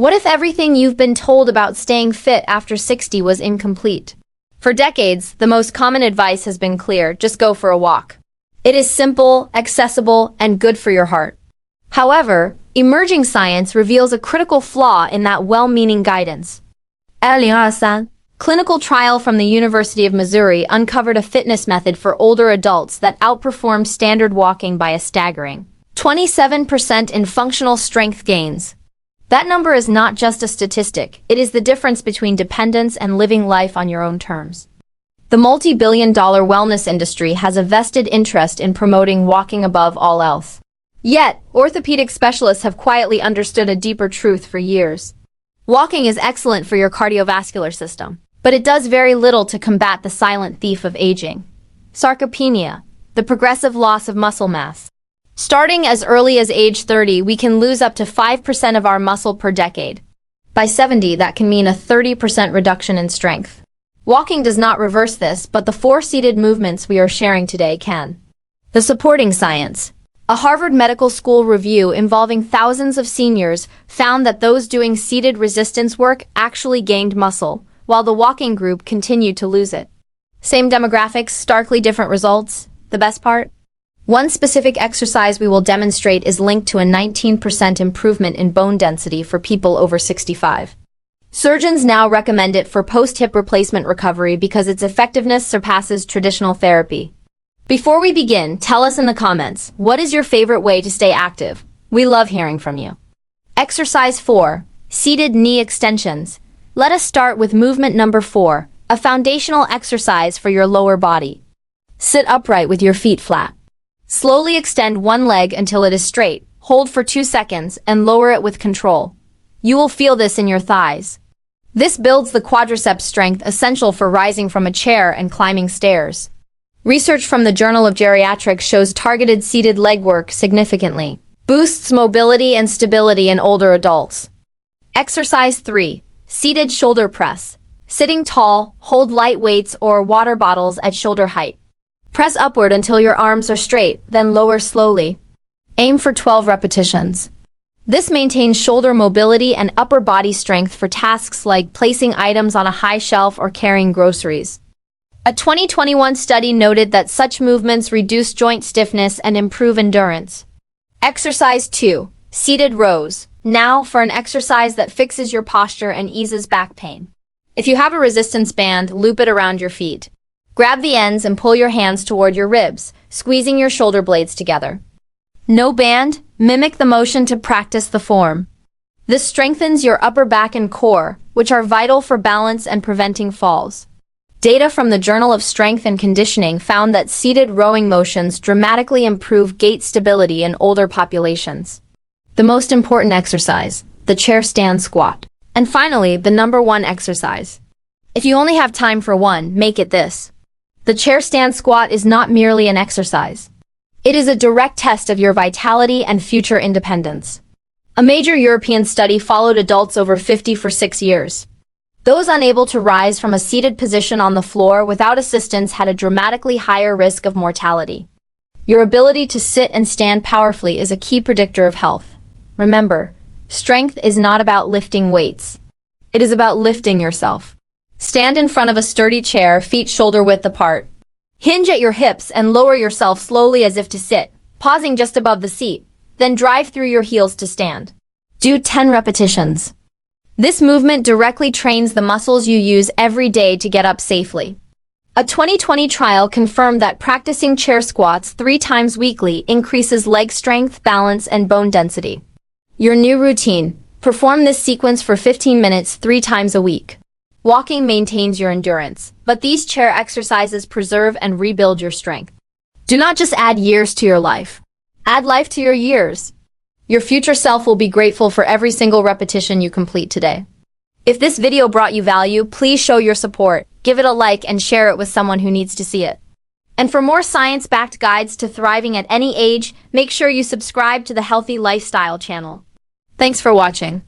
What if everything you've been told about staying fit after 60 was incomplete? For decades, the most common advice has been clear: just go for a walk. It is simple, accessible, and good for your heart. However, emerging science reveals a critical flaw in that well-meaning guidance. 2023, clinical trial from the University of Missouri uncovered a fitness method for older adults that outperformed standard walking by a staggering 27% in functional strength gains. That number is not just a statistic, it is the difference between dependence and living life on your own terms. The multi-billion-dollar wellness industry has a vested interest in promoting walking above all else. Yet, orthopedic specialists have quietly understood a deeper truth for years. Walking is excellent for your cardiovascular system, but it does very little to combat the silent thief of aging: sarcopenia, the progressive loss of muscle mass. Starting as early as age 30, we can lose up to 5% of our muscle per decade. By 70, that can mean a 30% reduction in strength. Walking does not reverse this, but the 4 seated movements we are sharing today can. The supporting science. A Harvard Medical School review involving thousands of seniors found that those doing seated resistance work actually gained muscle, while the walking group continued to lose it. Same demographics, starkly different results. The best part? One specific exercise we will demonstrate is linked to a 19% improvement in bone density for people over 65. Surgeons now recommend it for post-hip replacement recovery because its effectiveness surpasses traditional therapy. Before we begin, tell us in the comments, what is your favorite way to stay active? We love hearing from you. Exercise 4. Seated knee extensions. Let us start with movement number 4, a foundational exercise for your lower body. Sit upright with your feet flat. Slowly extend one leg until it is straight, hold for 2 seconds, and lower it with control. You will feel this in your thighs. This builds the quadriceps strength essential for rising from a chair and climbing stairs. Research from the Journal of Geriatrics shows targeted seated leg work significantly boosts mobility and stability in older adults. Exercise 3. Seated shoulder press. Sitting tall, hold light weights or water bottles at shoulder height. Press upward until your arms are straight, then lower slowly. Aim for 12 repetitions. This maintains shoulder mobility and upper body strength for tasks like placing items on a high shelf or carrying groceries. A 2021 study noted that such movements reduce joint stiffness and improve endurance. Exercise 2. Seated rows. Now for an exercise that fixes your posture and eases back pain. If you have a resistance band, loop it around your feet. Grab the ends and pull your hands toward your ribs, squeezing your shoulder blades together. No band, mimic the motion to practice the form. This strengthens your upper back and core, which are vital for balance and preventing falls. Data from the Journal of Strength and Conditioning found that seated rowing motions dramatically improve gait stability in older populations. The most important exercise, the chair stand squat. And finally, the number 1 exercise. If you only have time for one, make it this. The chair stand squat is not merely an exercise. It is a direct test of your vitality and future independence. A major European study followed adults over 50 for 6 years. Those unable to rise from a seated position on the floor without assistance had a dramatically higher risk of mortality. Your ability to sit and stand powerfully is a key predictor of health. Remember, strength is not about lifting weights. It is about lifting yourself. Stand in front of a sturdy chair, feet shoulder width apart. Hinge at your hips and lower yourself slowly as if to sit, pausing just above the seat. Then drive through your heels to stand. Do 10 repetitions. This movement directly trains the muscles you use every day to get up safely. A 2020 trial confirmed that practicing chair squats 3 times weekly increases leg strength, balance, and bone density. Your new routine. Perform this sequence for 15 minutes 3 times a week. Walking maintains your endurance, but these chair exercises preserve and rebuild your strength. Do not just add years to your life. Add life to your years. Your future self will be grateful for every single repetition you complete today. If this video brought you value, please show your support, give it a like, and share it with someone who needs to see it. And for more science-backed guides to thriving at any age, make sure you subscribe to the Healthy Lifestyle channel. Thanks for watching.